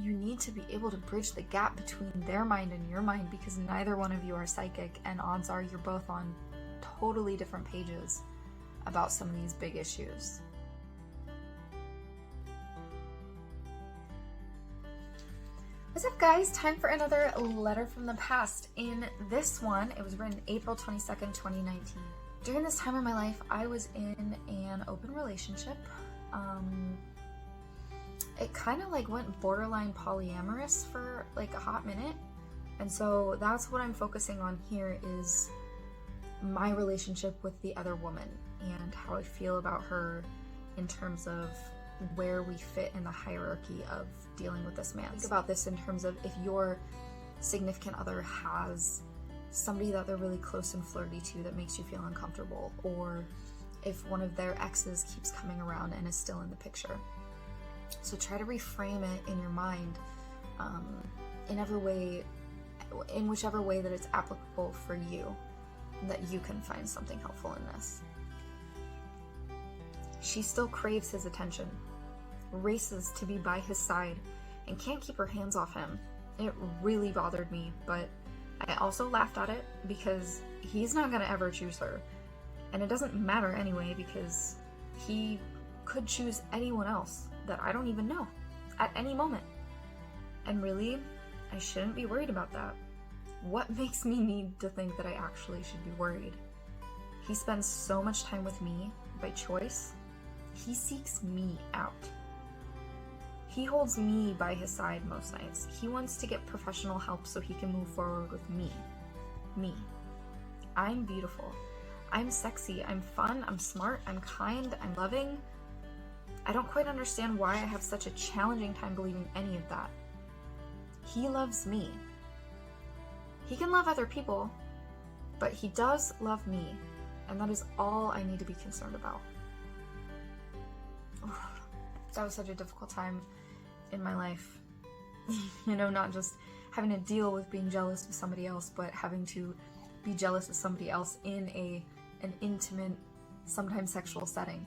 you need to be able to bridge the gap between their mind and your mind, because neither one of you are psychic, and odds are you're both on totally different pages about some of these big issues. What's up, guys? Time for another letter from the past. In this one, it was written April 22nd, 2019. During this time in my life, I was in an open relationship. It kind of like went borderline polyamorous for like a hot minute. And so that's what I'm focusing on here, is my relationship with the other woman and how I feel about her in terms of where we fit in the hierarchy of dealing with this man. Think about this in terms of if your significant other has somebody that they're really close and flirty to that makes you feel uncomfortable, or if one of their exes keeps coming around and is still in the picture. So try to reframe it in your mind in whichever way that it's applicable for you, that you can find something helpful in this. She still craves his attention, races to be by his side, and can't keep her hands off him. It really bothered me, but I also laughed at it because he's not gonna ever choose her. And it doesn't matter anyway, because he could choose anyone else that I don't even know at any moment. And really, I shouldn't be worried about that. What makes me need to think that I actually should be worried? He spends so much time with me by choice. He seeks me out. He holds me by his side most nights. He wants to get professional help so he can move forward with me. Me. I'm beautiful. I'm sexy. I'm fun. I'm smart. I'm kind. I'm loving. I don't quite understand why I have such a challenging time believing any of that. He loves me. He can love other people, but he does love me, and that is all I need to be concerned about. That was such a difficult time in my life. You know, not just having to deal with being jealous of somebody else, but having to be jealous of somebody else in an intimate, sometimes sexual setting.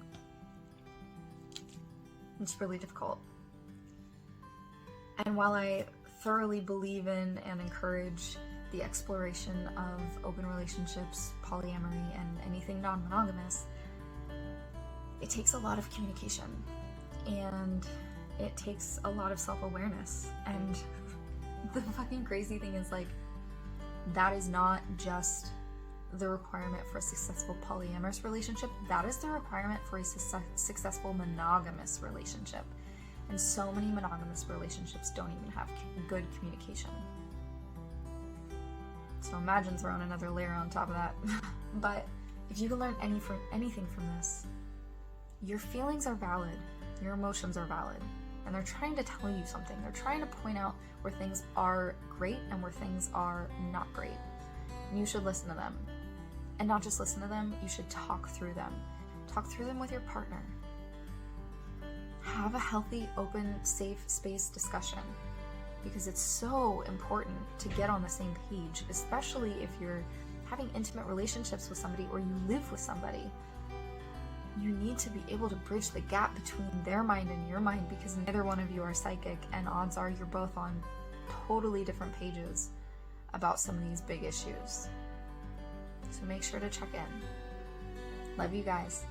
It's really difficult. And while I thoroughly believe in and encourage the exploration of open relationships, polyamory, and anything non-monogamous, it takes a lot of communication, and it takes a lot of self-awareness. And the fucking crazy thing is, like, that is not just the requirement for a successful polyamorous relationship, that is the requirement for a successful monogamous relationship. And so many monogamous relationships don't even have good communication. So imagine throwing another layer on top of that. But if you can learn anything from this, your feelings are valid, your emotions are valid, and they're trying to tell you something. They're trying to point out where things are great and where things are not great. And you should listen to them. And not just listen to them, you should talk through them. Talk through them with your partner. Have a healthy, open, safe space discussion, because it's so important to get on the same page, especially if you're having intimate relationships with somebody or you live with somebody. You need to be able to bridge the gap between their mind and your mind, because neither one of you are psychic, and odds are you're both on totally different pages about some of these big issues. So make sure to check in. Love you guys.